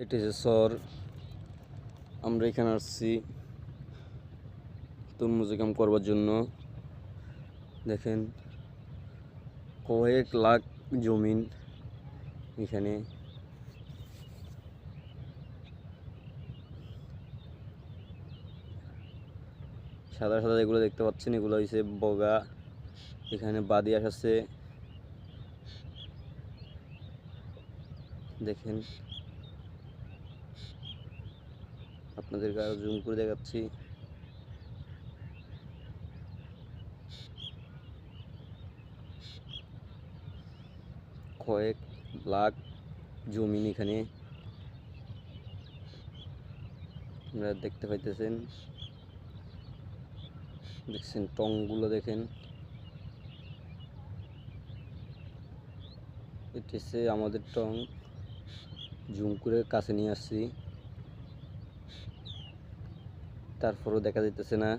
এটি হচ্ছে চর। আমরা এখানে আসছি তরমুজে কাম করবার জন্য। দেখেন কয়েক লাখ জমিন এখানে। সাদা সাদা যেগুলো দেখতে পাচ্ছেন এগুলো হচ্ছে বগা। এখানে বাদিয়াস আছে, দেখেন আপনাদেরকে আরো জুম করে দেখাচ্ছি। কয়েক লাখ জমিন এখানে আপনারা দেখতে পাইতেছেন। দেখছেন টংগুলো দেখেন। এটি হচ্ছে আমাদের টং। জুম করে কাছে নিয়ে আসছি, তারপরও দেখা যাইতেছে না।